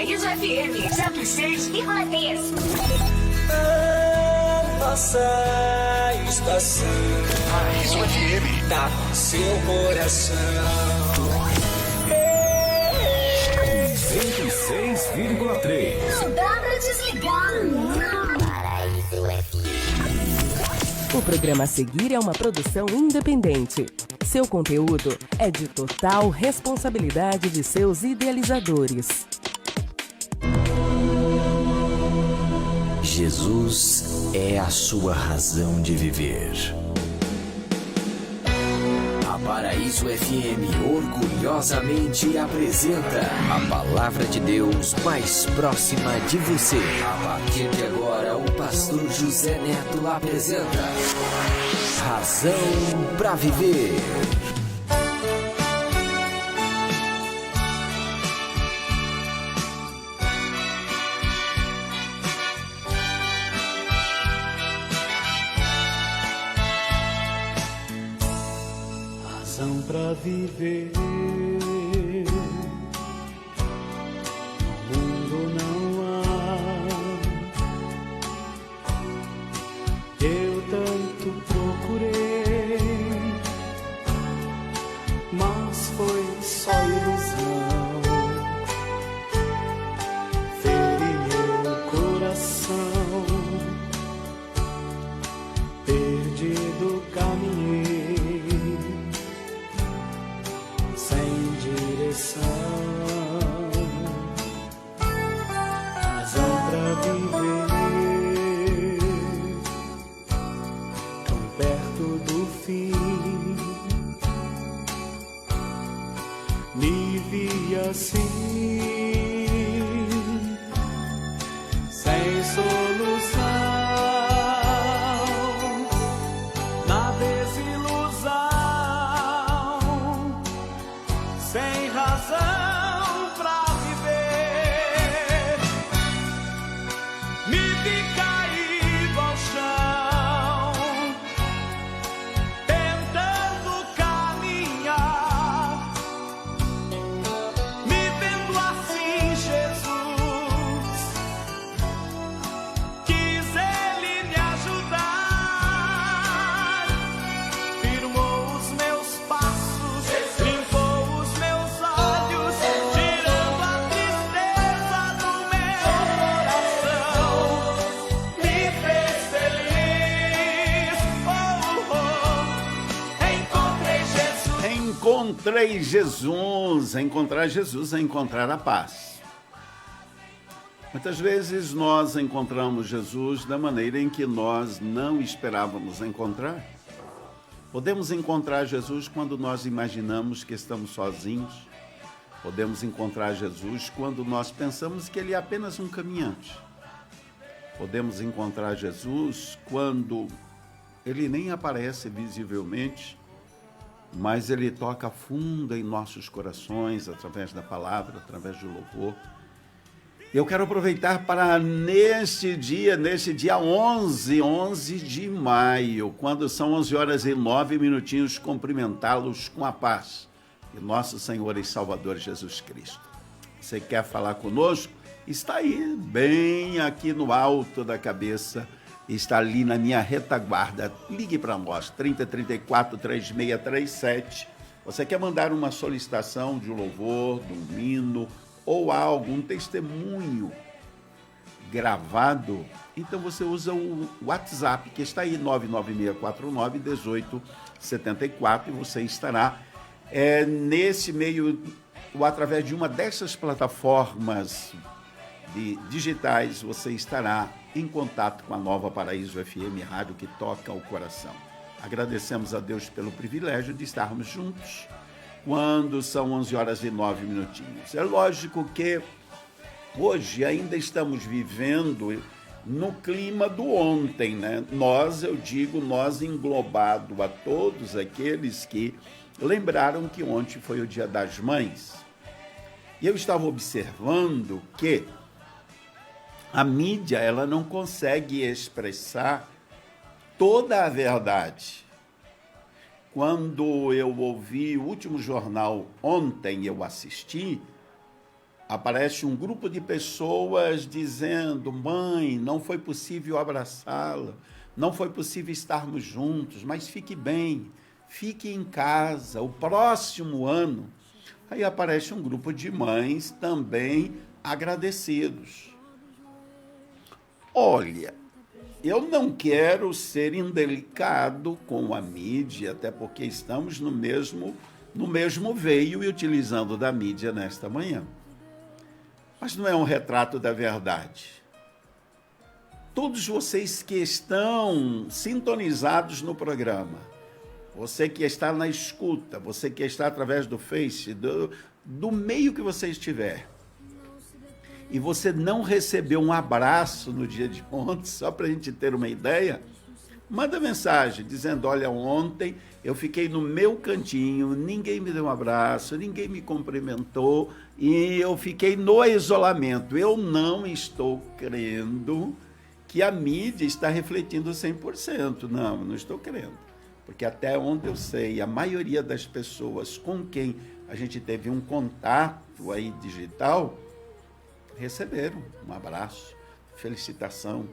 Paraíso FM 106,3. A nossa estação Paraíso FM. tá no seu coração. 106,3. Não dá pra desligar. Paraíso FM. O programa a seguir é uma produção independente. Seu conteúdo é de total responsabilidade de seus idealizadores. Jesus é a sua razão de viver. A Paraíso FM orgulhosamente apresenta a palavra de Deus mais próxima de você. A partir de agora, o pastor José Neto apresenta Razão para Viver. Razão pra viver. No mundo não há. Eu tanto procurei, mas foi só ilusão. Feri meu coração, perdido caminhei sem direção. Razão pra viver, tão perto do fim. Me vi assim, sem solução, na desilusão, sem razão pra viver. Me vi caído ao chão, tentando caminhar. Me vendo assim, Jesus quis Ele me ajudar. Firmou os meus passos, limpou os meus olhos, tirando a tristeza do meu coração. Me fez feliz. Encontrei Jesus. Encontrar Jesus é encontrar a paz. Muitas vezes nós encontramos Jesus da maneira em que nós não esperávamos encontrar. Podemos encontrar Jesus quando nós imaginamos que estamos sozinhos. Podemos encontrar Jesus quando nós pensamos que Ele é apenas um caminhante. Podemos encontrar Jesus quando Ele nem aparece visivelmente, mas Ele toca fundo em nossos corações, através da palavra, através do louvor. Eu quero aproveitar para, nesse dia 11 de maio, quando são 11 horas e 9 minutinhos, cumprimentá-los com a paz de nosso Senhor e Salvador Jesus Cristo. Você quer falar conosco? Está aí, bem aqui no alto da cabeça, está ali na minha retaguarda. Ligue para nós, 3034-3637. Você quer mandar uma solicitação de louvor, de um hino, ou algum testemunho gravado? Então você usa o WhatsApp, que está aí, 99649-1874, e você estará nesse meio, ou através de uma dessas plataformas digitais, você estará em contato com a Nova Paraíso FM, rádio que toca o coração. Agradecemos a Deus pelo privilégio de estarmos juntos quando são 11 horas e 9 minutinhos. É lógico que hoje ainda estamos vivendo no clima do ontem, né? Nós englobado a todos aqueles que lembraram que ontem foi o Dia das Mães. E eu estava observando que a mídia, ela não consegue expressar toda a verdade. Quando eu ouvi o último jornal ontem, eu assisti, Aparece um grupo de pessoas dizendo: mãe, não foi possível abraçá-la, não foi possível estarmos juntos, mas fique bem, fique em casa, o próximo ano. Aí aparece um grupo de mães também agradecidos. Olha, eu não quero ser indelicado com a mídia, até porque estamos no mesmo veio e utilizando da mídia nesta manhã. Mas não é um retrato da verdade. Todos vocês que estão sintonizados no programa, você que está na escuta, você que está através do Face, do meio que você estiver, e você não recebeu um abraço no dia de ontem, só para a gente ter uma ideia, manda mensagem dizendo: olha, ontem eu fiquei no meu cantinho, ninguém me deu um abraço, ninguém me cumprimentou e eu fiquei no isolamento. Eu não estou crendo que a mídia está refletindo 100%. Não estou crendo. Porque até onde eu sei, a maioria das pessoas com quem a gente teve um contato aí digital receberam um abraço, felicitação,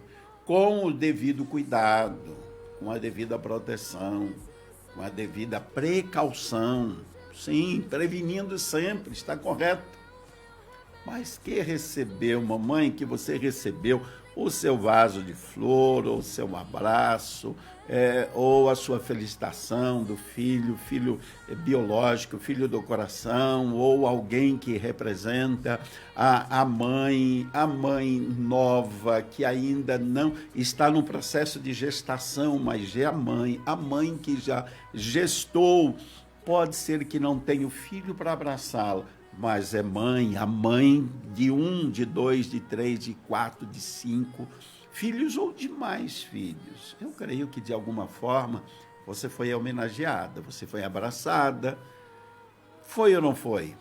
com o devido cuidado, com a devida proteção, com a devida precaução. Sim, prevenindo sempre, está correto. Mas que recebeu, mamãe, que você recebeu o seu vaso de flor, ou o seu abraço, ou a sua felicitação do filho biológico, filho do coração, ou alguém que representa a mãe nova, que ainda não está no processo de gestação, mas é a mãe que já gestou. Pode ser que não tenha o filho para abraçá-la, mas é a mãe de 1, de 2, de 3, de 4, de 5 filhos ou de mais filhos. Eu creio que, de alguma forma, você foi homenageada, você foi abraçada. Foi ou não foi?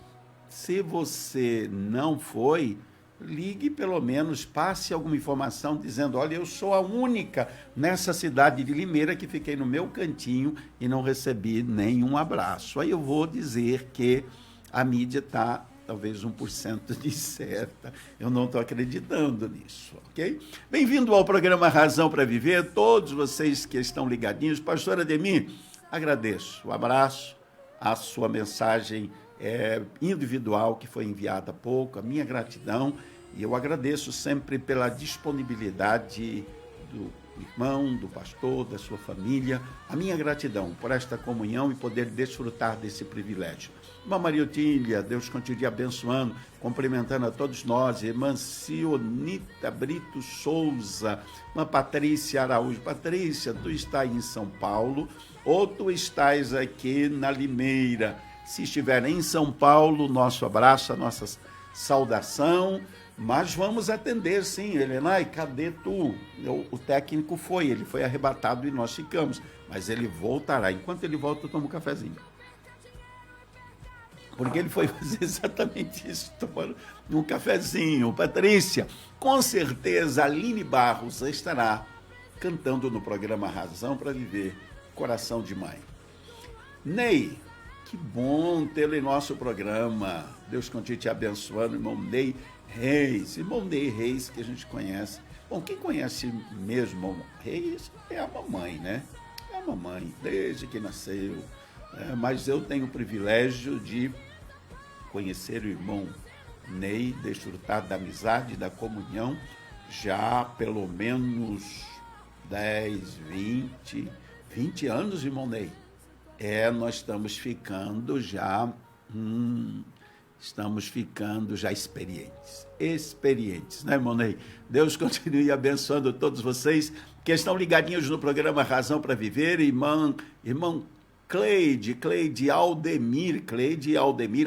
Se você não foi, ligue pelo menos, passe alguma informação dizendo: olha, eu sou a única nessa cidade de Limeira que fiquei no meu cantinho e não recebi nenhum abraço. Aí eu vou dizer que a mídia está talvez 1% de certa. Eu não estou acreditando nisso, ok? Bem-vindo ao programa Razão para Viver, todos vocês que estão ligadinhos. Pastor Ademir, agradeço o abraço, a sua mensagem individual que foi enviada há pouco, a minha gratidão, e eu agradeço sempre pela disponibilidade do irmão, do pastor, da sua família, a minha gratidão por esta comunhão e poder desfrutar desse privilégio. Irmã Maria Otília, Deus continue abençoando, cumprimentando a todos nós, irmã Sionita Brito Souza, irmã Patrícia Araújo. Patrícia, tu estás em São Paulo ou tu estás aqui na Limeira? Se estiver em São Paulo, nosso abraço, a nossa saudação, mas vamos atender sim. Helenai, cadê tu? O técnico ele foi arrebatado e nós ficamos, mas ele voltará. Enquanto ele volta, eu tomo um cafezinho. Porque ele foi fazer exatamente isso, tomando um cafezinho. Patrícia, com certeza a Aline Barros estará cantando no programa Razão para Viver, Coração de Mãe. Ney, que bom tê-lo em nosso programa. Deus continue te abençoando, irmão Ney Reis. Irmão Ney Reis, que a gente conhece. Bom, quem conhece mesmo Reis é a mamãe, né? É a mamãe, desde que nasceu. Mas eu tenho o privilégio de conhecer o irmão Ney, desfrutar da amizade, da comunhão, já pelo menos 10, 20 anos, irmão Ney. Nós estamos ficando já experientes, né, irmão Ney? Deus continue abençoando todos vocês que estão ligadinhos no programa Razão para Viver. Irmão Cleide Aldemir,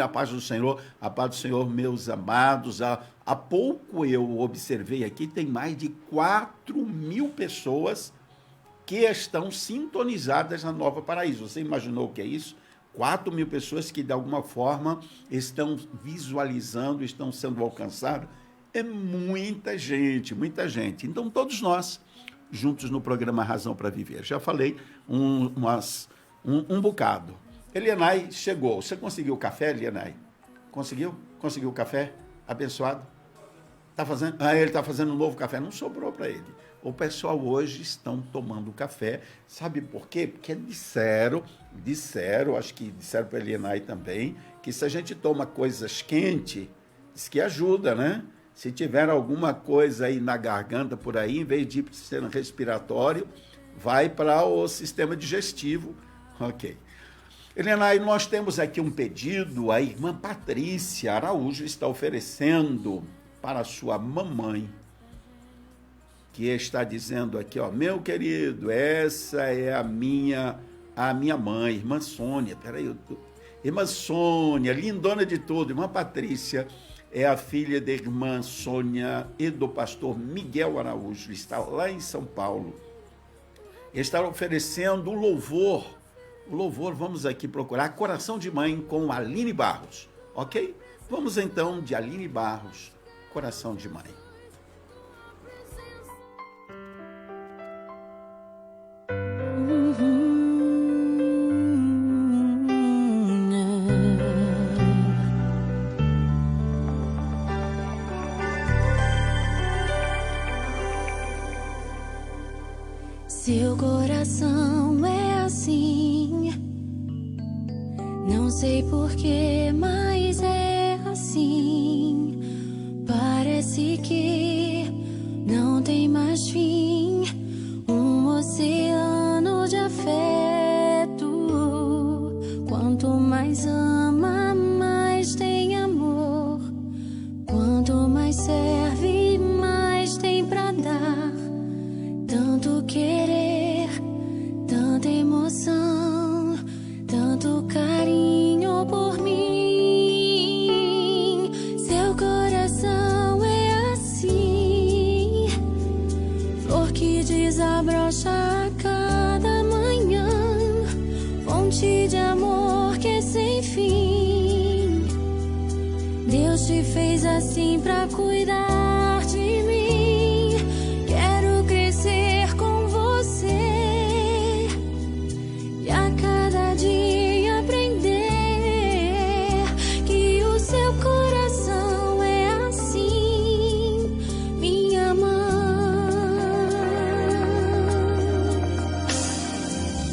a paz do Senhor, meus amados. Há pouco eu observei aqui, tem mais de 4.000 pessoas que estão sintonizadas na Nova Paraíso. Você imaginou o que é isso? 4.000 pessoas que, de alguma forma, estão visualizando, estão sendo alcançadas. É muita gente, muita gente. Então, todos nós, juntos no programa Razão para Viver. Já falei um bocado. Elianai chegou. Você conseguiu o café, Elianai? Conseguiu? Conseguiu o café? abençoado? Ele está fazendo um novo café. Não sobrou para ele. O pessoal hoje estão tomando café. Sabe por quê? Porque disseram, acho que disseram para a Elienay também, que se a gente toma coisas quentes, diz que ajuda, né? Se tiver alguma coisa aí na garganta por aí, em vez de ir para o sistema respiratório, vai para o sistema digestivo. Ok. Elienay, nós temos aqui um pedido. A irmã Patrícia Araújo está oferecendo para a sua mamãe, que está dizendo aqui, ó, meu querido, essa é a minha mãe, irmã Sônia. Peraí, irmã Sônia, lindona de tudo. Irmã Patrícia é a filha da irmã Sônia e do pastor Miguel Araújo, está lá em São Paulo. Está oferecendo o louvor, vamos aqui procurar, Coração de Mãe, com Aline Barros, ok? Vamos então de Aline Barros, Coração de Mãe. Seu coração é assim, não sei porquê, mas é assim. Parece que não tem mais fim, um oceano de afeto. Quanto mais ama, mais tem amor. Quanto mais serve, mais tem pra dar. Tanto querer, tanta emoção, tanto carinho por mim. Seu coração é assim, flor que desabrocha a cada manhã, fonte de amor que é sem fim. Deus te fez assim pra cuidar de mim. Quero crescer com você e a cada dia aprender que o seu coração é assim, minha mãe.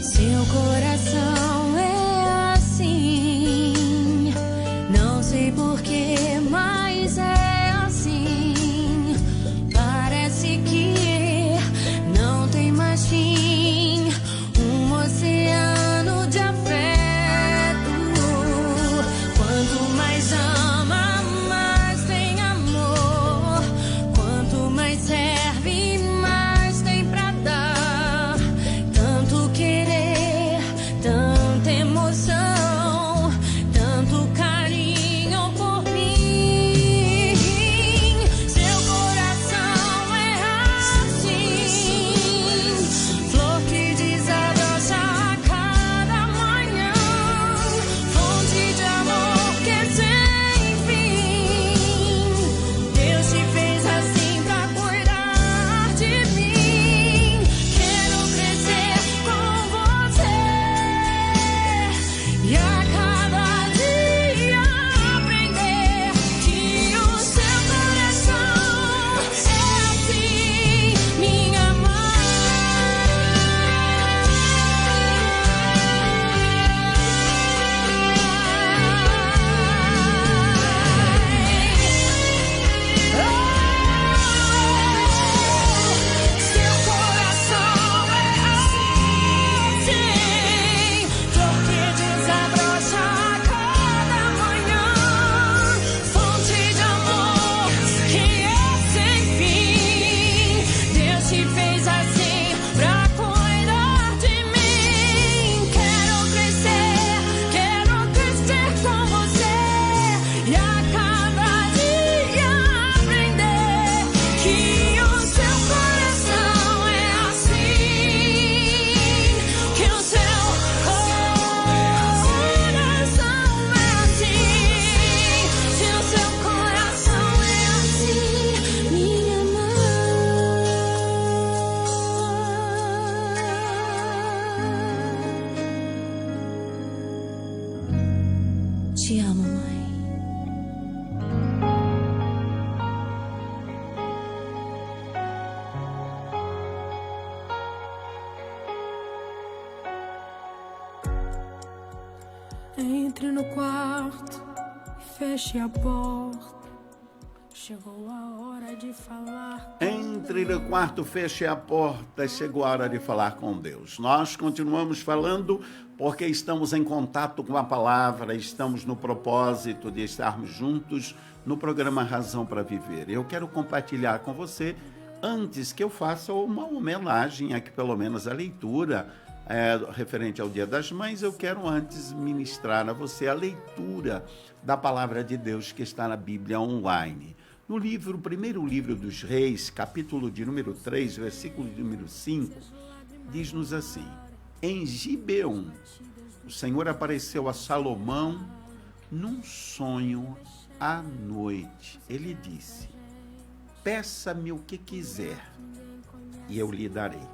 Seu coração é assim, não sei porquê, mas é assim. Parece que não tem mais fim, um oceano de afeto. Quanto mais ama, mais tem amor. Quanto mais serve, mais tem pra dar. Tanto querer, tanta emoção, tanto carinho por mim. Seu coração é assim, flor que desabrocha a cada manhã, fonte de amor que é sem fim. Deus te fez assim pra cuidar de mim. Quero crescer com você e a cada dia aprender que o seu coração é assim, minha mãe. Seu coração é assim, flor que desabrocha a cada manhã, fonte de amor que é sem fim. Deus te fez assim pra cuidar de mim. Quero crescer com você e a cada dia aprender que o seu coração é assim, que o seu coração é assim, que o seu coração é assim, minha mãe. Te amo, mãe. Entre no quarto e feche a porta. Chegou a hora de falar. Entre no quarto, feche a porta, chegou a hora de falar com Deus. Nós continuamos falando porque estamos em contato com a palavra, estamos no propósito de estarmos juntos no programa Razão para Viver. Eu quero compartilhar com você, antes que eu faça uma homenagem aqui, pelo menos a leitura referente ao Dia das Mães, eu quero antes ministrar a você a leitura da palavra de Deus que está na Bíblia online. No livro, primeiro livro dos Reis, capítulo de número 3, versículo de número 5, diz-nos assim: em Gibeon, o Senhor apareceu a Salomão num sonho à noite. Ele disse: peça-me o que quiser e eu lhe darei.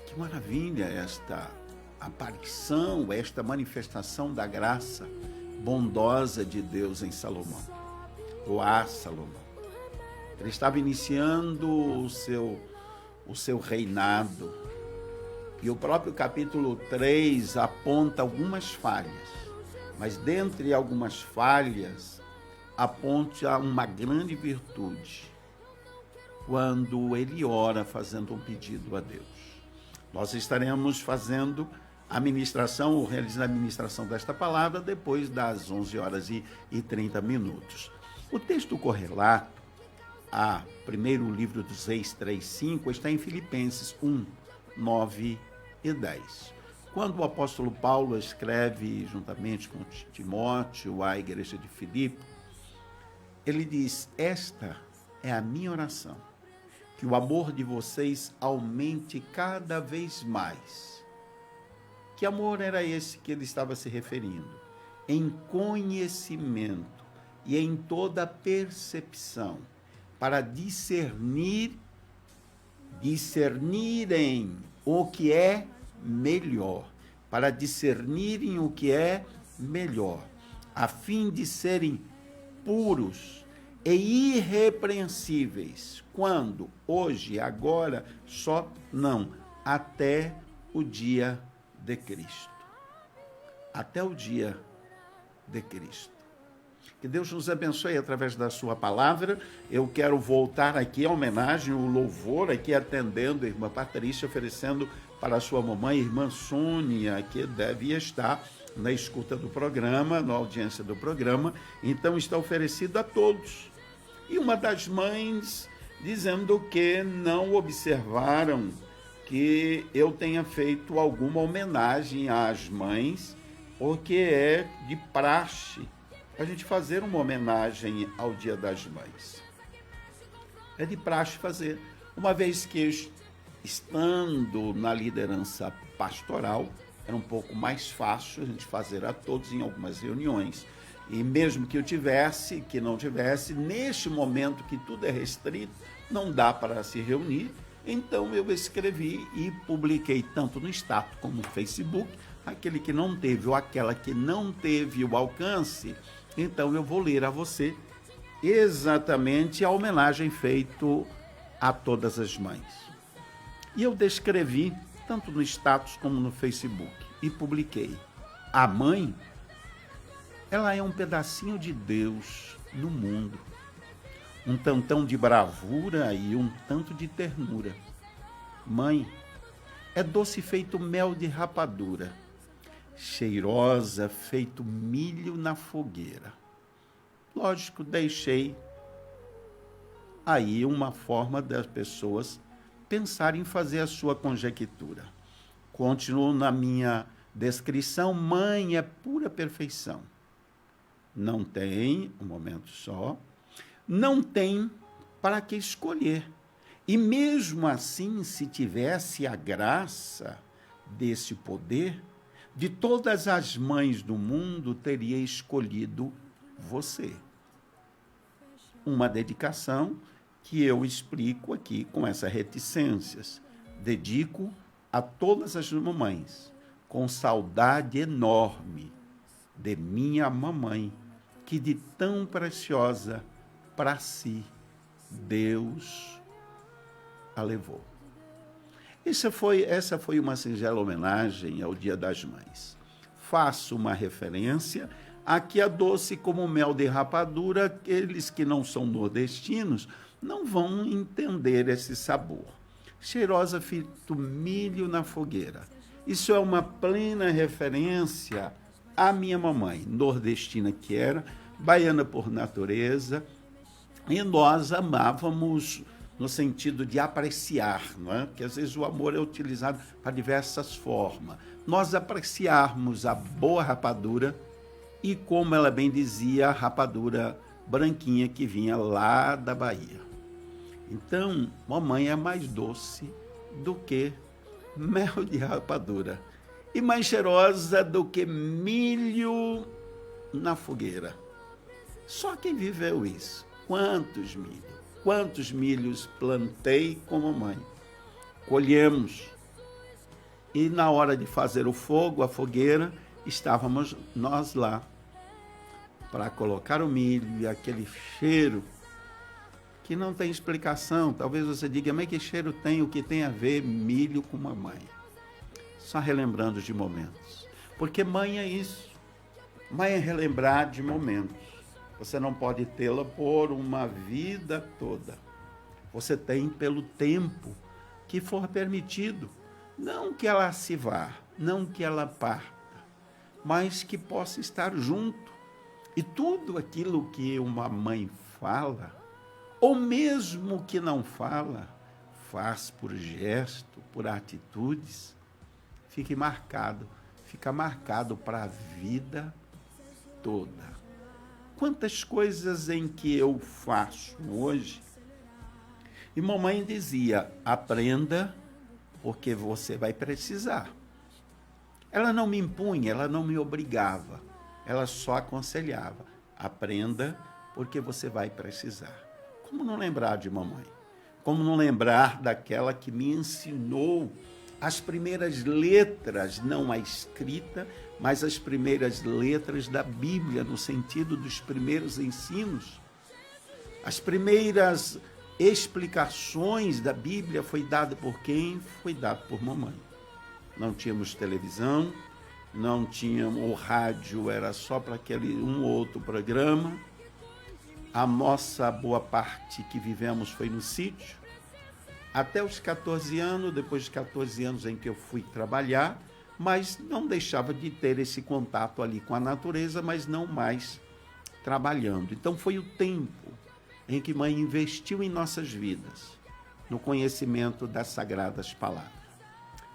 Que maravilha esta aparição, esta manifestação da graça bondosa de Deus em Salomão, ou a Salomão. Ele estava iniciando o seu reinado, e o próprio capítulo 3 aponta algumas falhas, mas dentre algumas falhas, aponta uma grande virtude, quando ele ora fazendo um pedido a Deus. Nós estaremos fazendo a ministração, ou realizando a ministração desta palavra depois das 11 horas e 30 minutos. O texto correlato a primeiro livro dos Reis 3:5 está em Filipenses 1, 9 e 10. Quando o apóstolo Paulo escreve juntamente com Timóteo à igreja de Filipe, ele diz: esta é a minha oração, que o amor de vocês aumente cada vez mais. Que amor era esse que ele estava se referindo? Em conhecimento e em toda percepção, para discernirem o que é melhor, para discernirem o que é melhor, a fim de serem puros e irrepreensíveis. Quando? Hoje, agora, só não, até o dia de Cristo. Até o dia de Cristo. Que Deus nos abençoe através da sua palavra. Eu quero voltar aqui a homenagem, o louvor, aqui atendendo a irmã Patrícia, oferecendo para a sua mamãe, irmã Sônia, que deve estar na escuta do programa, na audiência do programa. Então está oferecido a todos. E uma das mães dizendo que não observaram que eu tenha feito alguma homenagem às mães, porque é de praxe a gente fazer uma homenagem ao Dia das Mães. É de praxe fazer, uma vez que, estando na liderança pastoral, era um pouco mais fácil a gente fazer a todos em algumas reuniões. E mesmo que eu tivesse, que não tivesse, neste momento que tudo é restrito, não dá para se reunir. Então eu escrevi e publiquei tanto no status como no Facebook, aquele que não teve ou aquela que não teve o alcance. Então eu vou ler a você exatamente a homenagem feita a todas as mães. E eu descrevi tanto no status como no Facebook e publiquei: a mãe, ela é um pedacinho de Deus no mundo. Um tantão de bravura e um tanto de ternura. Mãe, é doce feito mel de rapadura, cheirosa feito milho na fogueira. Lógico, deixei aí uma forma das pessoas pensarem em fazer a sua conjectura. Continuo na minha descrição: mãe é pura perfeição. Não tem, um momento só, não tem para que escolher. E mesmo assim, se tivesse a graça desse poder, de todas as mães do mundo, teria escolhido você. Uma dedicação que eu explico aqui com essas reticências. Dedico a todas as mamães, com saudade enorme de minha mamãe, que de tão preciosa para si, Deus a levou. Essa foi uma singela homenagem ao Dia das Mães. Faço uma referência a que a doce como mel de rapadura, aqueles que não são nordestinos não vão entender esse sabor. Cheirosa feito milho na fogueira. Isso é uma plena referência à minha mamãe, nordestina que era, baiana por natureza, e nós amávamos no sentido de apreciar, não é? Porque às vezes o amor é utilizado para diversas formas. Nós apreciarmos a boa rapadura e, como ela bem dizia, a rapadura branquinha que vinha lá da Bahia. Então, mamãe é mais doce do que mel de rapadura e mais cheirosa do que milho na fogueira. Só quem viveu isso. Quantos milhos plantei com mamãe. Colhemos. E na hora de fazer o fogo, a fogueira, estávamos nós lá para colocar o milho e aquele cheiro que não tem explicação. Talvez você diga, mas que cheiro tem? O que tem a ver milho com mamãe? Só relembrando de momentos. Porque mãe é isso. Mãe é relembrar de momentos. Você não pode tê-la por uma vida toda. Você tem pelo tempo que for permitido. Não que ela se vá, não que ela parta, mas que possa estar junto. E tudo aquilo que uma mãe fala, ou mesmo que não fala, faz por gesto, por atitudes, fica marcado para a vida toda. Quantas coisas em que eu faço hoje, e mamãe dizia, aprenda, porque você vai precisar. Ela não me impunha, ela não me obrigava, ela só aconselhava, aprenda, porque você vai precisar. Como não lembrar de mamãe? Como não lembrar daquela que me ensinou as primeiras letras, não a escrita, mas as primeiras letras da Bíblia, no sentido dos primeiros ensinos. As primeiras explicações da Bíblia foi dada por quem? Foi dado por mamãe. Não tínhamos televisão, não tínhamos, o rádio era só para aquele um ou outro programa. A nossa boa parte que vivemos foi no sítio. Até os 14 anos, depois de 14 anos em que eu fui trabalhar, mas não deixava de ter esse contato ali com a natureza, mas não mais trabalhando. Então foi o tempo em que mãe investiu em nossas vidas, no conhecimento das sagradas palavras.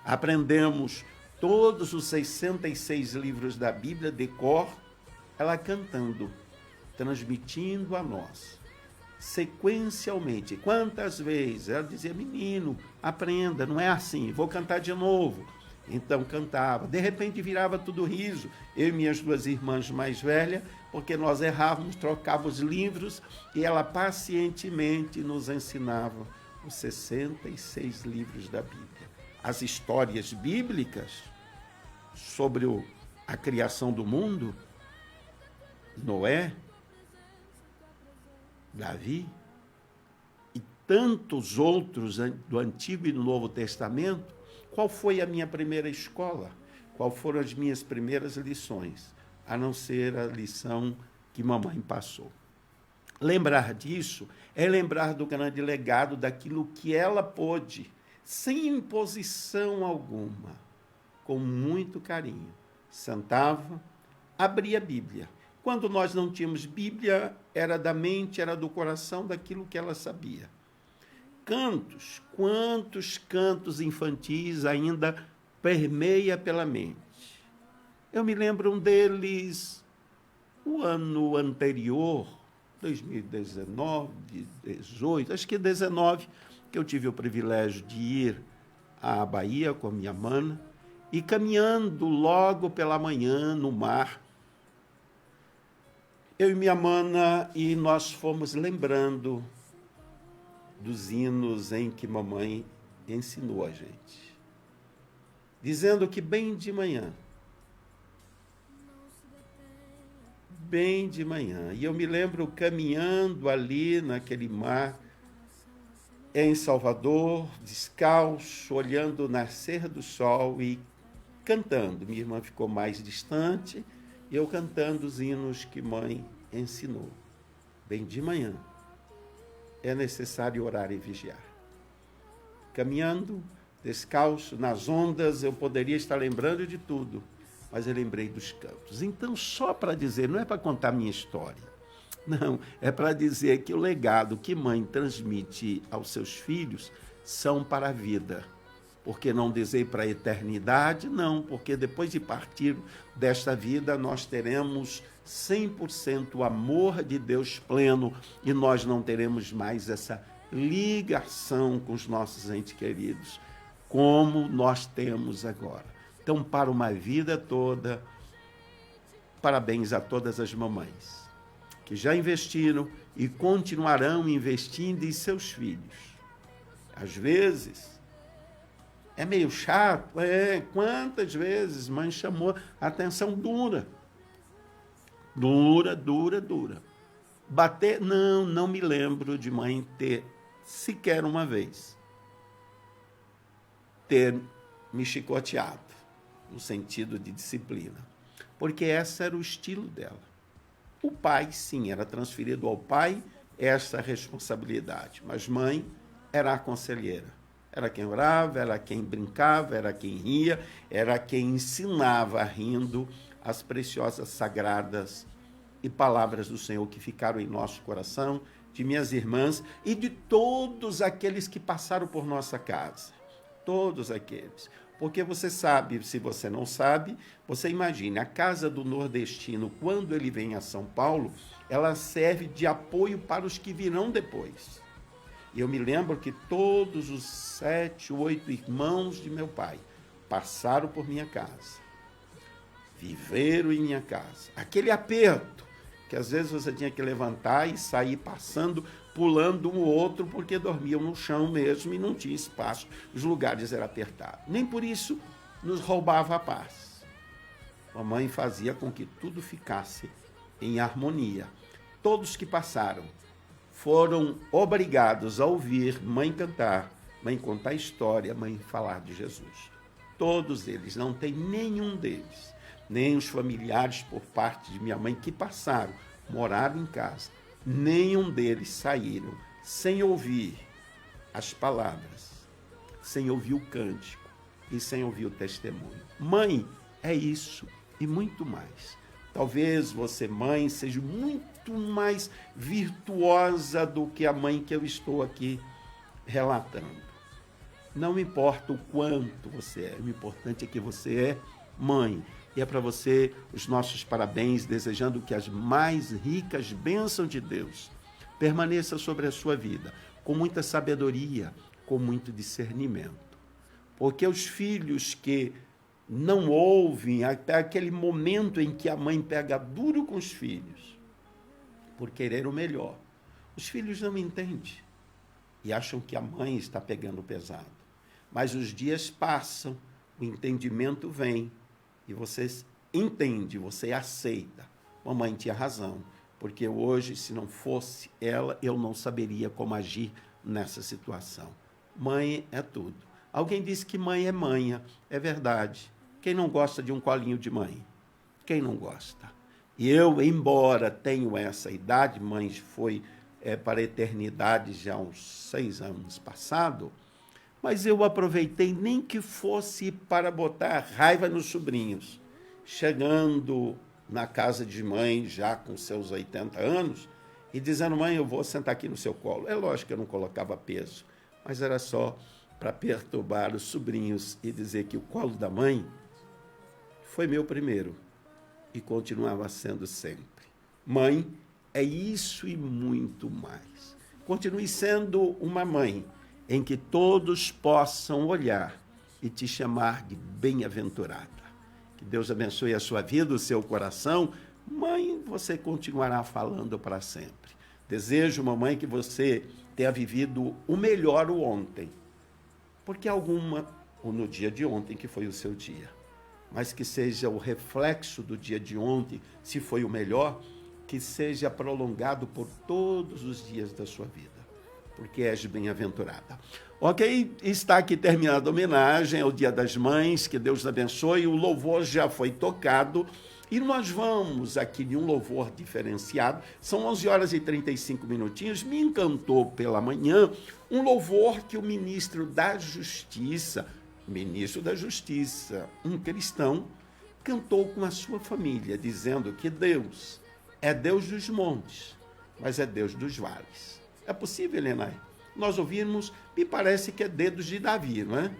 Aprendemos todos os 66 livros da Bíblia de cor, ela cantando, transmitindo a nós, sequencialmente. Quantas vezes ela dizia, menino, aprenda, não é assim, vou cantar de novo. Então cantava, de repente virava tudo riso, eu e minhas duas irmãs mais velhas, porque nós errávamos, trocávamos livros, e ela pacientemente nos ensinava os 66 livros da Bíblia. As histórias bíblicas sobre a criação do mundo, Noé, Davi e tantos outros do Antigo e do Novo Testamento. Qual foi a minha primeira escola? Qual foram as minhas primeiras lições? A não ser a lição que mamãe passou. Lembrar disso é lembrar do grande legado, daquilo que ela pôde, sem imposição alguma, com muito carinho. Sentava, abria a Bíblia. Quando nós não tínhamos Bíblia, era da mente, era do coração, daquilo que ela sabia. Cantos, quantos cantos infantis ainda permeia pela mente. Eu me lembro um deles, o ano anterior, 2019, 18, acho que 19, que eu tive o privilégio de ir à Bahia com a minha mana, e caminhando logo pela manhã no mar, eu e minha mana, e nós fomos lembrando dos hinos em que mamãe ensinou a gente. Dizendo que bem de manhã, e eu me lembro caminhando ali naquele mar, em Salvador, descalço, olhando o nascer do sol e cantando. Minha irmã ficou mais distante e eu cantando os hinos que mãe ensinou. Bem de manhã, é necessário orar e vigiar. Caminhando, descalço, nas ondas, eu poderia estar lembrando de tudo, mas eu lembrei dos cantos. Então, só para dizer, não é para contar minha história, não, é para dizer que o legado que mãe transmite aos seus filhos são para a vida. Porque não dizer para a eternidade? Não, porque depois de partir desta vida, nós teremos 100% o amor de Deus pleno e nós não teremos mais essa ligação com os nossos entes queridos, como nós temos agora. Então, para uma vida toda, parabéns a todas as mamães que já investiram e continuarão investindo em seus filhos. Às vezes, é meio chato, quantas vezes mãe chamou a atenção dura. Dura. Bater, não me lembro de mãe ter, sequer uma vez, ter me chicoteado, no sentido de disciplina. Porque esse era o estilo dela. O pai, sim, era transferido ao pai essa responsabilidade, mas mãe era a conselheira. Era quem orava, era quem brincava, era quem ria, era quem ensinava rindo as preciosas, sagradas e palavras do Senhor que ficaram em nosso coração, de minhas irmãs e de todos aqueles que passaram por nossa casa. Todos aqueles. Porque você sabe, se você não sabe, você imagine, a casa do nordestino, quando ele vem a São Paulo, ela serve de apoio para os que virão depois. E eu me lembro que todos os 7, 8 irmãos de meu pai passaram por minha casa, viveram em minha casa. Aquele aperto, que às vezes você tinha que levantar e sair passando, pulando um outro, porque dormiam no chão mesmo e não tinha espaço, os lugares eram apertados. Nem por isso nos roubava a paz. Mamãe fazia com que tudo ficasse em harmonia. Todos que passaram foram obrigados a ouvir mãe cantar, mãe contar história, mãe falar de Jesus. Todos eles, não tem nenhum deles, nem os familiares por parte de minha mãe que passaram, moraram em casa, nenhum deles saíram sem ouvir as palavras, sem ouvir o cântico e sem ouvir o testemunho. Mãe é isso e muito mais. Talvez você, mãe, seja muito mais virtuosa do que a mãe que eu estou aqui relatando. Não importa o quanto você é, o importante é que você é mãe. E é para você os nossos parabéns, desejando que as mais ricas bênçãos de Deus permaneçam sobre a sua vida, com muita sabedoria, com muito discernimento. Porque os filhos que não ouvem, até aquele momento em que a mãe pega duro com os filhos, por querer o melhor, os filhos não entendem e acham que a mãe está pegando pesado. Mas os dias passam, o entendimento vem, e você entende, você aceita. Mamãe tinha razão, porque hoje, se não fosse ela, eu não saberia como agir nessa situação. Mãe é tudo. Alguém disse que mãe é manha. É verdade. Quem não gosta de um colinho de mãe? Quem não gosta? E eu, embora tenho essa idade, mãe foi para a eternidade já há uns 6 anos passado, mas eu aproveitei nem que fosse para botar raiva nos sobrinhos. Chegando na casa de mãe, já com seus 80 anos, e dizendo, mãe, eu vou sentar aqui no seu colo. É lógico que eu não colocava peso, mas era só para perturbar os sobrinhos e dizer que o colo da mãe foi meu primeiro e continuava sendo sempre. Mãe é isso e muito mais. Continue sendo uma mãe em que todos possam olhar e te chamar de bem-aventurada. Que Deus abençoe a sua vida, o seu coração. Mãe, você continuará falando para sempre. Desejo, mamãe, que você tenha vivido o melhor o ontem. Porque alguma, ou no dia de ontem, que foi o seu dia. Mas que seja o reflexo do dia de ontem, se foi o melhor, que seja prolongado por todos os dias da sua vida. porque és bem-aventurada. Ok, está aqui terminada a homenagem ao Dia das Mães, que Deus abençoe, o louvor já foi tocado, e nós vamos aqui de um louvor diferenciado, são 11 horas e 35 minutinhos, me encantou pela manhã um louvor que o ministro da Justiça, um cristão, cantou com a sua família, dizendo que Deus é Deus dos montes, mas é Deus dos vales. É possível, Helena? Nós ouvimos, me parece que é Dedos de Davi, não é?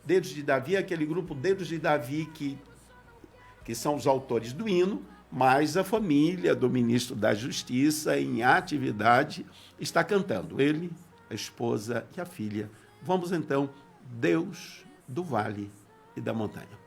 Dedos de Davi é aquele grupo Dedos de Davi que são os autores do hino, mas a família do ministro da Justiça, em atividade, está cantando. Ele, a esposa e a filha. Vamos então, Deus do vale e da montanha.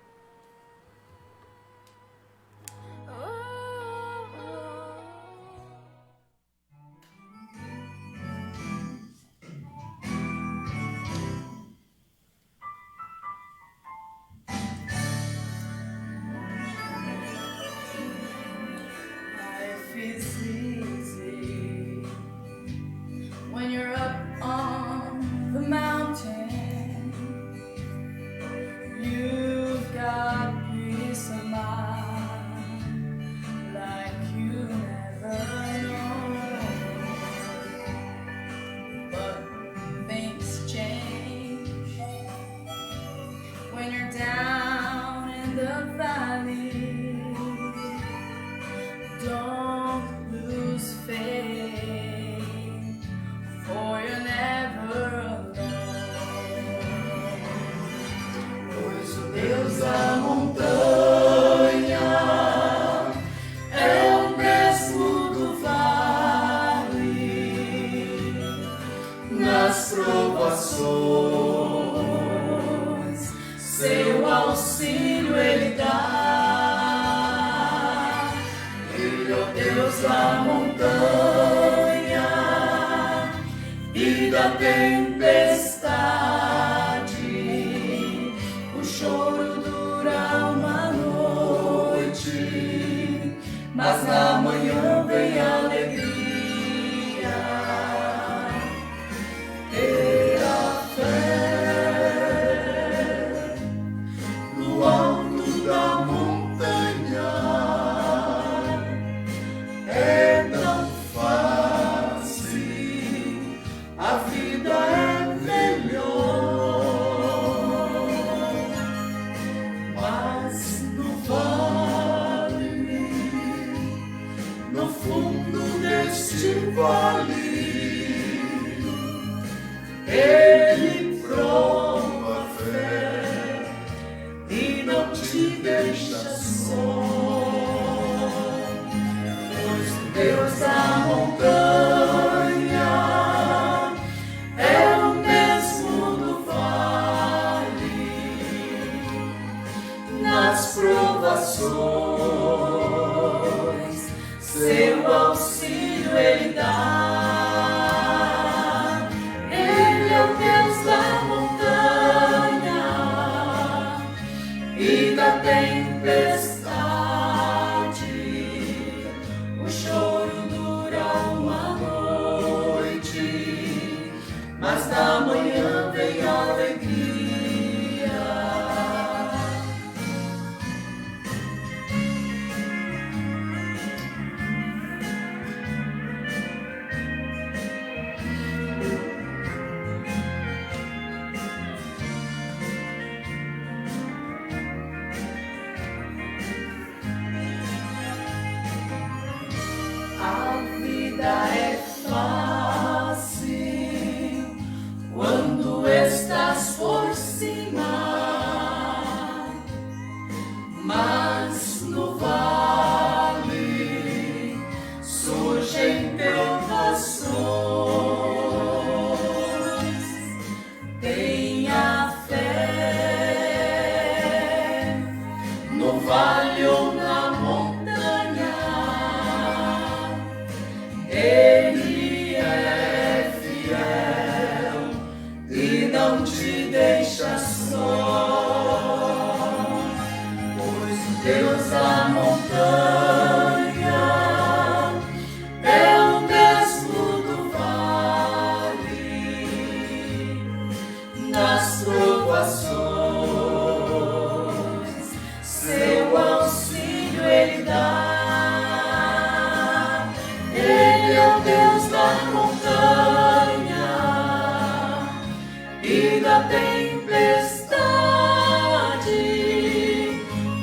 e da tempestade.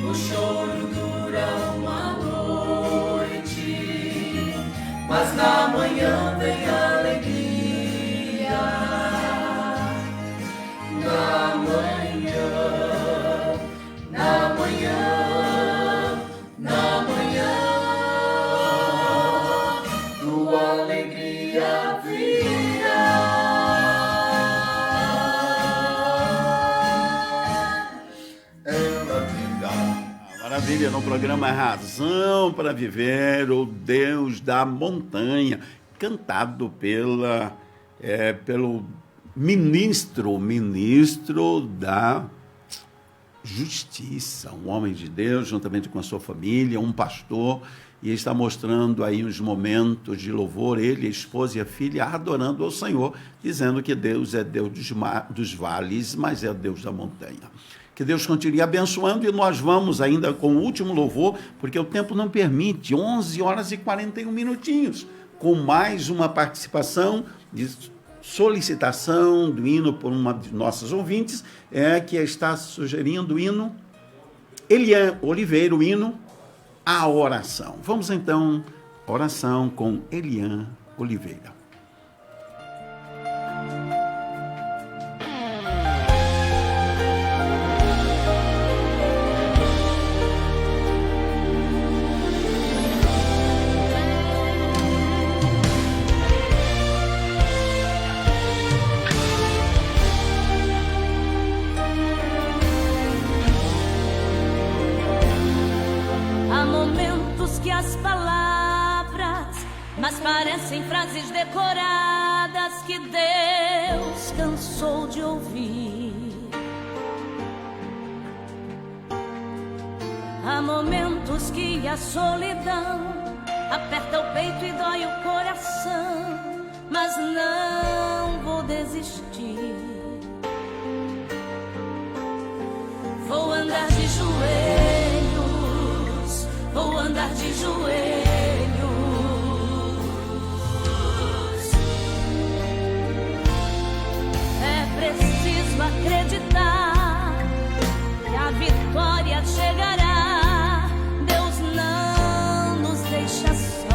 O choro dura uma noite, mas na manhã vem a alegria. Na manhã, na manhã, na manhã, tua alegria virá. Maravilha, no programa Razão para Viver, o Deus da Montanha, cantado pelo ministro da Justiça, um homem de Deus, juntamente com a sua família, um pastor, e está mostrando aí uns momentos de louvor, ele, a esposa e a filha, adorando ao Senhor, dizendo que Deus é Deus dos vales, mas é Deus da montanha. Que Deus continue abençoando, e nós vamos ainda com o último louvor, porque o tempo não permite, 11 horas e 41 minutinhos, com mais uma participação de solicitação do hino por uma de nossas ouvintes, que está sugerindo o hino Elian Oliveira, o hino A Oração. Vamos então, oração com Elian Oliveira. Parecem frases decoradas que Deus cansou de ouvir. Há momentos que a solidão aperta o peito e dói o coração, mas não vou desistir. Vou andar de joelhos, vou andar de joelhos. Preciso acreditar que a vitória chegará. Deus não nos deixa sós.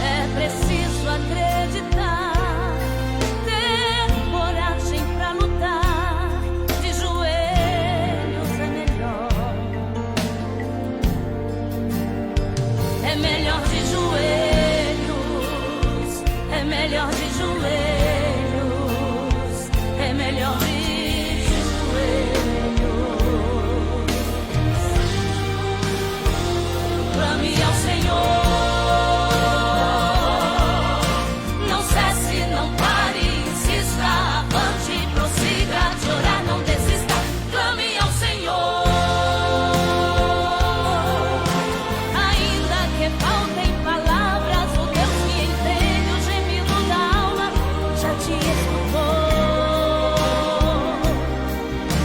É preciso acreditar, ter coragem pra lutar. De joelhos é melhor. É melhor de joelhos. É melhor de joelhos, é melhor de joelhos. Clame ao Senhor, não cesse, não pare, insista, avante, prossiga, de orar, não desista. Clame ao Senhor, ainda que faltem palavras, o Deus que entende o gemido da alma já te escutou.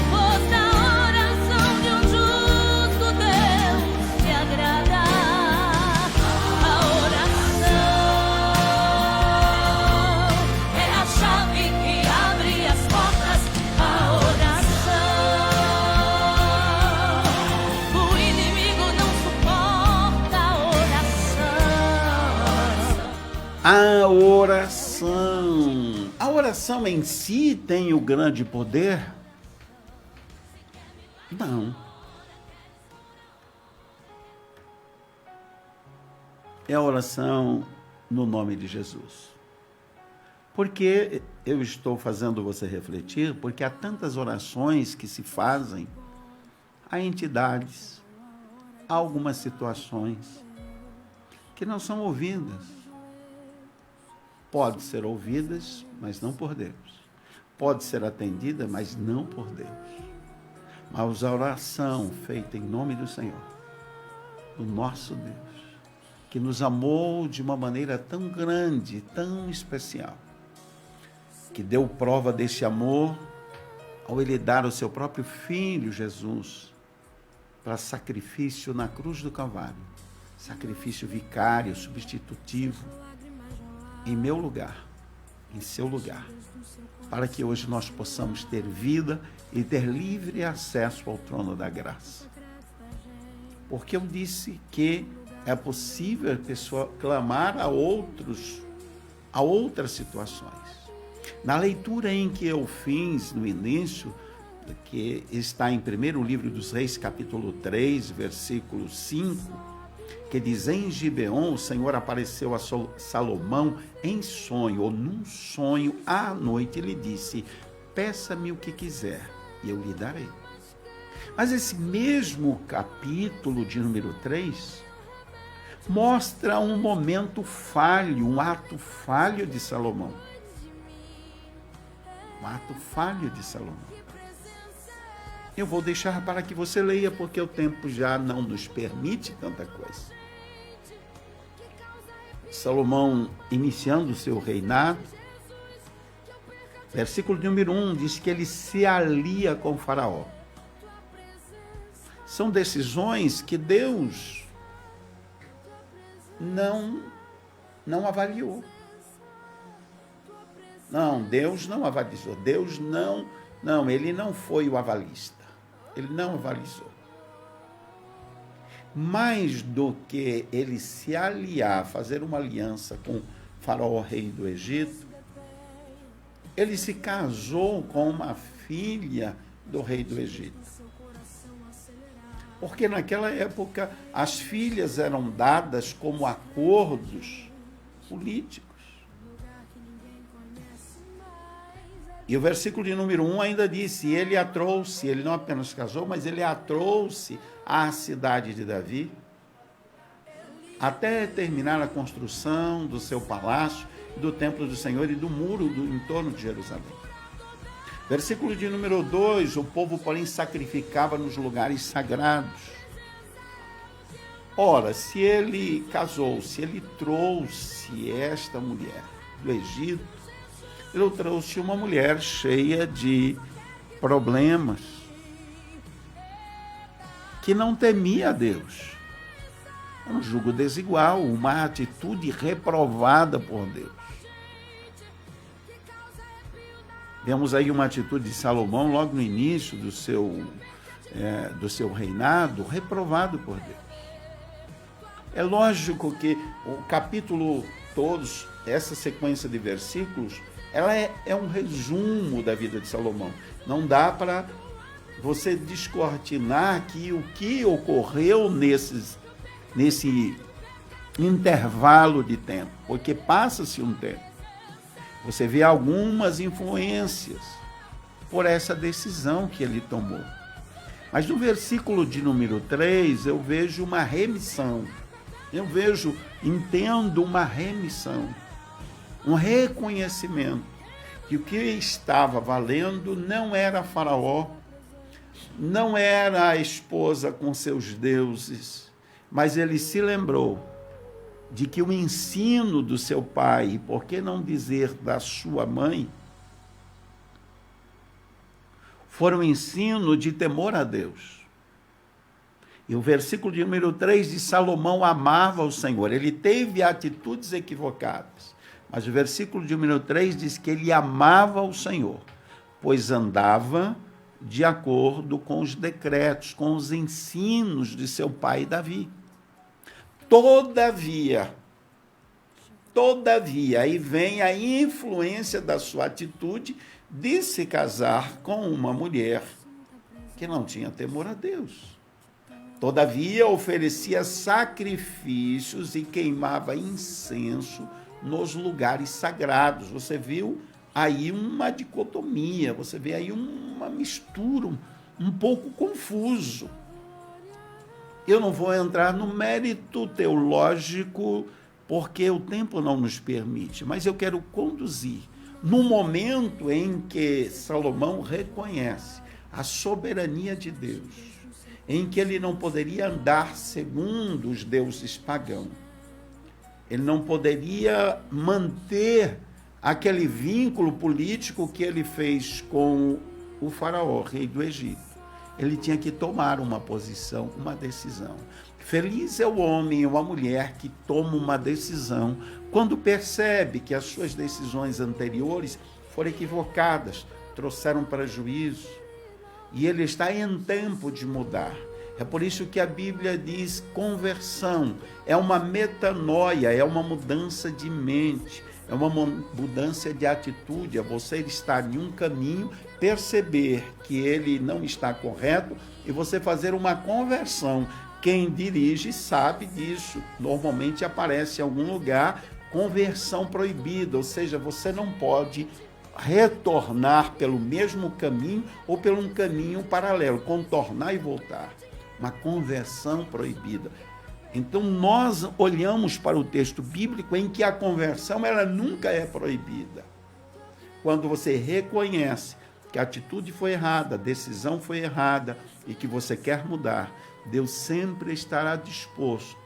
Pois da oração de um justo Deus se agrada. A oração é a chave que abre as portas. A oração, o inimigo não suporta a oração. A oração. A oração em si tem o grande poder? Não. É a oração no nome de Jesus. Por que eu estou fazendo você refletir? Porque há tantas orações que se fazem a entidades, a algumas situações que não são ouvidas. Pode ser ouvidas, mas não por Deus. Pode ser atendida, mas não por Deus. Mas a oração feita em nome do Senhor, do nosso Deus, que nos amou de uma maneira tão grande, tão especial, que deu prova desse amor ao Ele dar o seu próprio Filho, Jesus, para sacrifício na cruz do Calvário, sacrifício vicário, substitutivo, em meu lugar, em seu lugar, para que hoje nós possamos ter vida e ter livre acesso ao trono da graça. Porque eu disse que é possível a pessoa clamar a outras situações. Na leitura em que eu fiz no início, que está em 1º livro dos Reis, capítulo 3, versículo 5, que diz: em Gibeon o Senhor apareceu a Salomão em sonho, ou num sonho à noite, e lhe disse: peça-me o que quiser, e eu lhe darei. Mas esse mesmo capítulo de número 3 mostra um momento falho, um ato falho de Salomão. Um ato falho de Salomão. Eu vou deixar para que você leia, porque o tempo já não nos permite tanta coisa. Salomão, iniciando o seu reinado, versículo número 1, diz que ele se alia com Faraó. São decisões que Deus não avaliou. Não, Deus não avalizou. Deus não, ele não foi o avalista. Ele não avalizou. Mais do que ele se aliar, fazer uma aliança com Faraó, rei do Egito, ele se casou com uma filha do rei do Egito. Porque naquela época as filhas eram dadas como acordos políticos. E o versículo de número 1 ainda disse: ele a trouxe, ele não apenas casou, mas ele a trouxe à cidade de Davi, até terminar a construção do seu palácio, do templo do Senhor e do muro em torno de Jerusalém. Versículo de número 2, o povo, porém, sacrificava nos lugares sagrados. Ora, se ele casou, se ele trouxe esta mulher do Egito, ele trouxe uma mulher cheia de problemas, que não temia a Deus. Um jugo desigual, uma atitude reprovada por Deus. Vemos aí uma atitude de Salomão logo no início do seu reinado, reprovado por Deus. É lógico que o capítulo todos, essa sequência de versículos, ela é um resumo da vida de Salomão. Não dá para você descortinar aqui o que ocorreu nesse intervalo de tempo, porque passa-se um tempo. Você vê algumas influências por essa decisão que ele tomou. Mas no versículo de número 3, eu vejo uma remissão. Entendo uma remissão. Um reconhecimento que o que estava valendo não era Faraó, não era a esposa com seus deuses, mas ele se lembrou de que o ensino do seu pai, e por que não dizer da sua mãe, foram um ensino de temor a Deus. E o versículo de número 3 de Salomão amava o Senhor. Ele teve atitudes equivocadas, mas o versículo de número 3 diz que ele amava o Senhor, pois andava de acordo com os decretos, com os ensinos de seu pai Davi. Todavia, aí vem a influência da sua atitude de se casar com uma mulher que não tinha temor a Deus. Todavia, oferecia sacrifícios e queimava incenso nos lugares sagrados. Você viu aí uma dicotomia, você vê aí uma mistura, um pouco confuso. Eu não vou entrar no mérito teológico, porque o tempo não nos permite, mas eu quero conduzir no momento em que Salomão reconhece a soberania de Deus, em que ele não poderia andar segundo os deuses pagãos. Ele não poderia manter aquele vínculo político que ele fez com o faraó, rei do Egito. Ele tinha que tomar uma posição, uma decisão. Feliz é o homem ou a mulher que toma uma decisão Quando percebe que as suas decisões anteriores foram equivocadas, trouxeram prejuízo, e ele está em tempo de mudar. É por isso que a Bíblia diz conversão, é uma metanoia, é uma mudança de mente, é uma mudança de atitude, é você estar em um caminho, perceber que ele não está correto e você fazer uma conversão. Quem dirige sabe disso, normalmente aparece em algum lugar conversão proibida, ou seja, você não pode retornar pelo mesmo caminho ou por um caminho paralelo, contornar e voltar. Uma conversão proibida. Então nós olhamos para o texto bíblico em que a conversão ela nunca é proibida. Quando você reconhece que a atitude foi errada, a decisão foi errada e que você quer mudar, Deus sempre estará disposto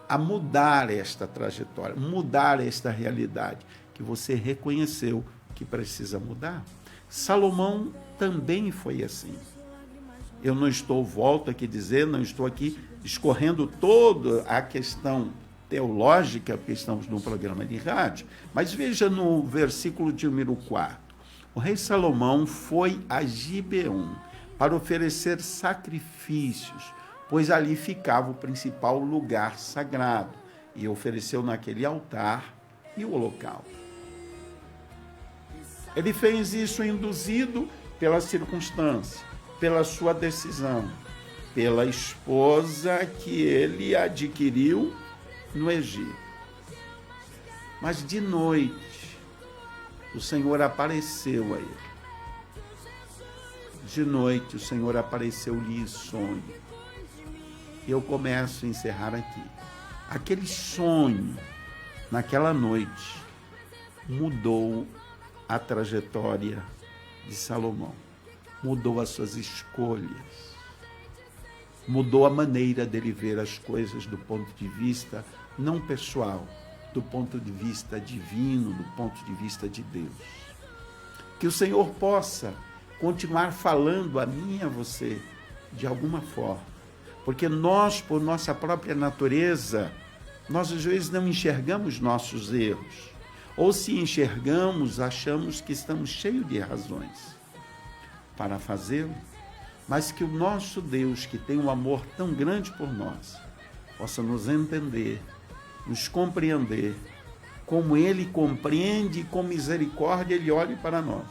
a mudar esta trajetória, mudar esta realidade que você reconheceu que precisa mudar. Salomão também foi assim. Eu não estou, volto aqui dizer, não estou aqui escorrendo toda a questão teológica, porque estamos num programa de rádio, mas veja no versículo de número 4. O rei Salomão foi a Gibeon para oferecer sacrifícios, pois ali ficava o principal lugar sagrado, e ofereceu naquele altar e o holocausto. Ele fez isso induzido pela circunstância, pela sua decisão, pela esposa que ele adquiriu no Egito. Mas de noite, o Senhor apareceu a ele. De noite, o Senhor apareceu-lhe em sonho. Eu começo a encerrar aqui. Aquele sonho, naquela noite, mudou a trajetória de Salomão. Mudou as suas escolhas, mudou a maneira dele ver as coisas do ponto de vista não pessoal, do ponto de vista divino, do ponto de vista de Deus. Que o Senhor possa continuar falando a mim e a você de alguma forma, porque nós, por nossa própria natureza, nós às vezes não enxergamos nossos erros, ou se enxergamos, achamos que estamos cheios de razões para fazê-lo, mas que o nosso Deus, que tem um amor tão grande por nós, possa nos entender, nos compreender, como Ele compreende e com misericórdia Ele olhe para nós.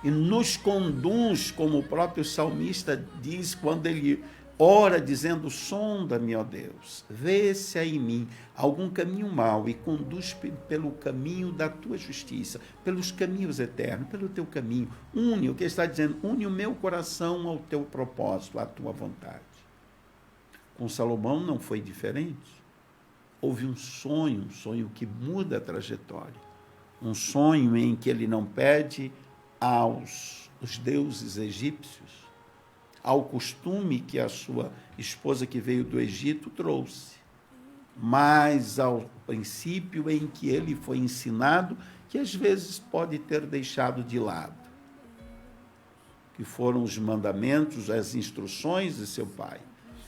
E nos conduz, como o próprio salmista diz, quando ele ora dizendo, sonda-me, ó Deus, vê se há em mim algum caminho mau e conduz pelo caminho da tua justiça, pelos caminhos eternos, pelo teu caminho. Une, o que está dizendo, une o meu coração ao teu propósito, à tua vontade. Com Salomão não foi diferente. Houve um sonho que muda a trajetória. Um sonho em que ele não pede aos deuses egípcios, ao costume que a sua esposa que veio do Egito trouxe, mas ao princípio em que ele foi ensinado, que às vezes pode ter deixado de lado, que foram os mandamentos, as instruções de seu pai.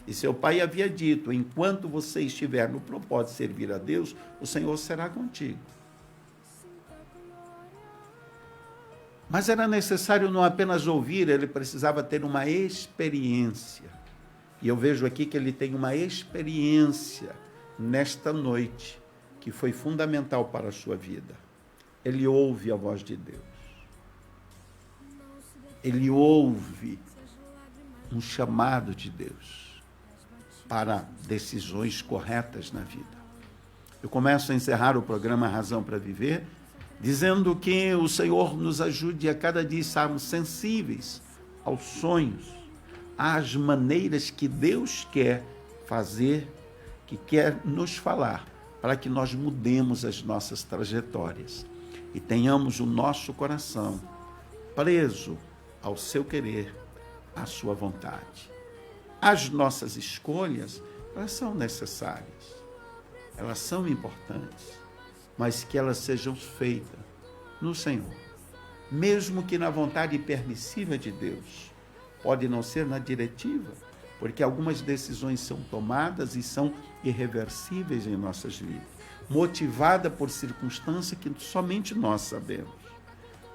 E seu pai havia dito, enquanto você estiver no propósito de servir a Deus, o Senhor será contigo. Mas era necessário não apenas ouvir, ele precisava ter uma experiência. E eu vejo aqui que ele tem uma experiência nesta noite, que foi fundamental para a sua vida. Ele ouve a voz de Deus. Ele ouve um chamado de Deus para decisões corretas na vida. Eu começo a encerrar o programa Razão para Viver, dizendo que o Senhor nos ajude a cada dia estarmos sensíveis aos sonhos, às maneiras que Deus quer fazer, que quer nos falar, para que nós mudemos as nossas trajetórias e tenhamos o nosso coração preso ao seu querer, à sua vontade. As nossas escolhas, elas são necessárias, elas são importantes, mas que elas sejam feitas no Senhor. Mesmo que na vontade permissiva de Deus, pode não ser na diretiva, porque algumas decisões são tomadas e são irreversíveis em nossas vidas, motivada por circunstância que somente nós sabemos.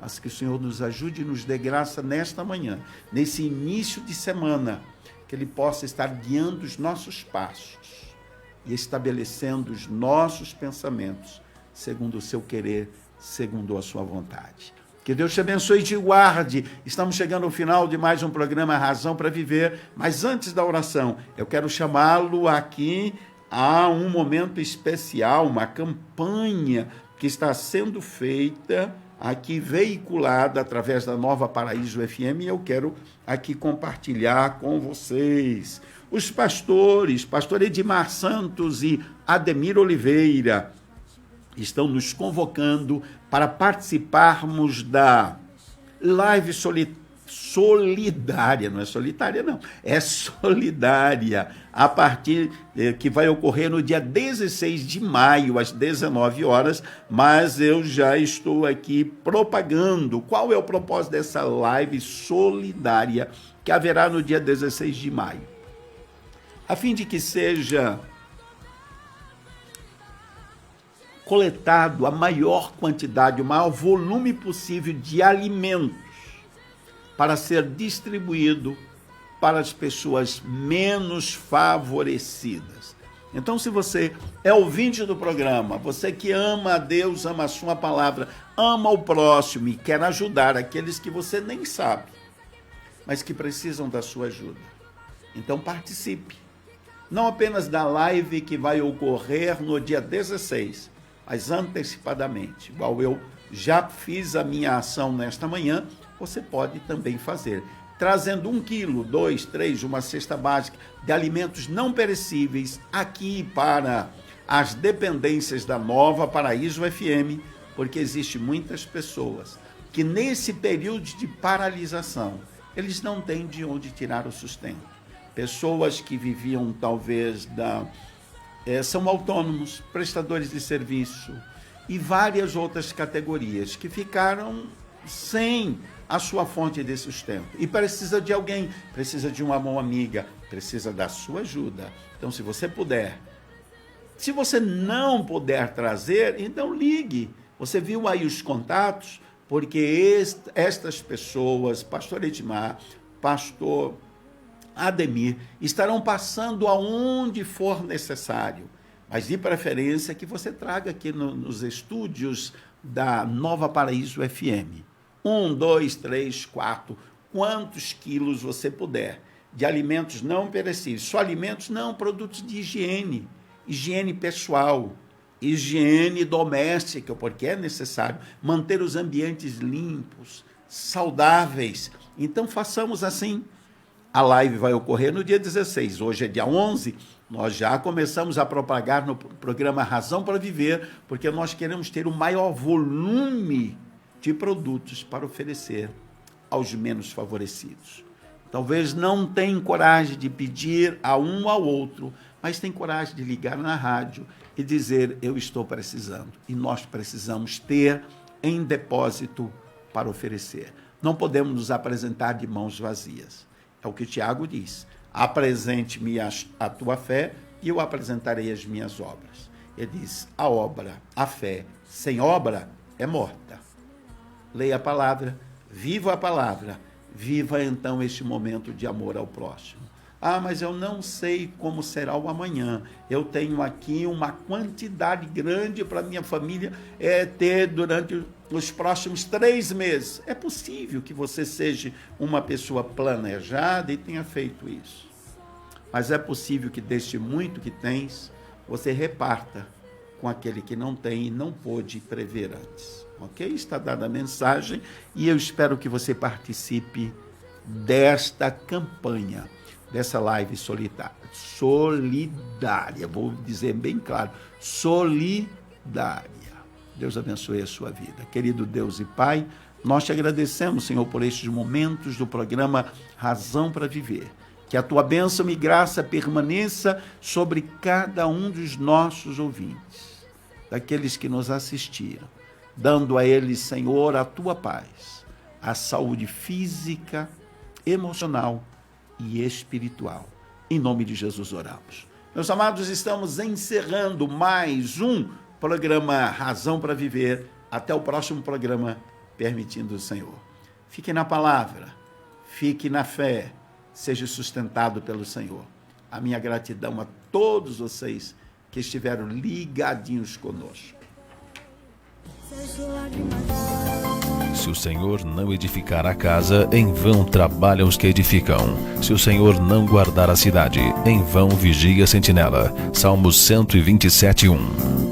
Mas que o Senhor nos ajude e nos dê graça nesta manhã, nesse início de semana, que Ele possa estar guiando os nossos passos e estabelecendo os nossos pensamentos segundo o seu querer, segundo a sua vontade. Que Deus te abençoe e te guarde. Estamos chegando ao final de mais um programa Razão para Viver, mas antes da oração, eu quero chamá-lo aqui a um momento especial, uma campanha que está sendo feita aqui, veiculada através da Nova Paraíso FM, e eu quero aqui compartilhar com vocês. Os pastores, pastor Edmar Santos e Ademir Oliveira, estão nos convocando para participarmos da live solidária, não é solitária não, é solidária, a partir que vai ocorrer no dia 16 de maio, às 19 horas, mas eu já estou aqui propagando qual é o propósito dessa live solidária que haverá no dia 16 de maio. A fim de que seja coletado a maior quantidade, o maior volume possível de alimentos para ser distribuído para as pessoas menos favorecidas. Então, se você é ouvinte do programa, você que ama a Deus, ama a sua palavra, ama o próximo e quer ajudar aqueles que você nem sabe, mas que precisam da sua ajuda, então participe. Não apenas da live que vai ocorrer no dia 16, mas antecipadamente, igual eu já fiz a minha ação nesta manhã, você pode também fazer, trazendo 1 quilo, 2, 3, uma cesta básica de alimentos não perecíveis aqui para as dependências da Nova Paraíso FM, porque existem muitas pessoas que nesse período de paralisação, eles não têm de onde tirar o sustento. Pessoas que viviam talvez são autônomos, prestadores de serviço e várias outras categorias que ficaram sem a sua fonte de sustento e precisa de alguém, precisa de uma mão amiga, precisa da sua ajuda. Então, se você puder, se você não puder trazer, então ligue. Você viu aí os contatos, porque estas pessoas, pastor Edmar, pastor Ademir, estarão passando aonde for necessário, mas de preferência que você traga aqui nos estúdios da Nova Paraíso FM. 1, 2, 3, 4, quantos quilos você puder, de alimentos não perecíveis, só alimentos não, produtos de higiene, higiene pessoal, higiene doméstica, porque é necessário manter os ambientes limpos, saudáveis. Então façamos assim. A live vai ocorrer no dia 16, hoje é dia 11, nós já começamos a propagar no programa Razão para Viver, porque nós queremos ter o maior volume de produtos para oferecer aos menos favorecidos. Talvez não tenham coragem de pedir a um ao outro, mas tem coragem de ligar na rádio e dizer, eu estou precisando. E nós precisamos ter em depósito para oferecer. Não podemos nos apresentar de mãos vazias. É o que Tiago diz, apresente-me a tua fé e eu apresentarei as minhas obras. Ele diz, a fé sem obra é morta. Leia a palavra, viva então este momento de amor ao próximo. Ah, mas eu não sei como será o amanhã. Eu tenho aqui uma quantidade grande para minha família ter durante os próximos 3 meses. É possível que você seja uma pessoa planejada e tenha feito isso. Mas é possível que deste muito que tens, você reparta com aquele que não tem e não pôde prever antes. Ok? Está dada a mensagem e eu espero que você participe desta campanha, dessa live solidária, vou dizer bem claro, solidária. Deus abençoe a sua vida. Querido Deus e Pai, nós te agradecemos, Senhor, por estes momentos do programa Razão para Viver. Que a tua bênção e graça permaneça sobre cada um dos nossos ouvintes, daqueles que nos assistiram, dando a eles, Senhor, a tua paz, a saúde física, emocional e espiritual. Em nome de Jesus oramos. Meus amados, estamos encerrando mais um programa Razão para Viver. Até o próximo programa, permitindo o Senhor. Fique na palavra, fique na fé, seja sustentado pelo Senhor. A minha gratidão a todos vocês que estiveram ligadinhos conosco. Se o Senhor não edificar a casa, em vão trabalham os que edificam. Se o Senhor não guardar a cidade, em vão vigia a sentinela. Salmos 127:1.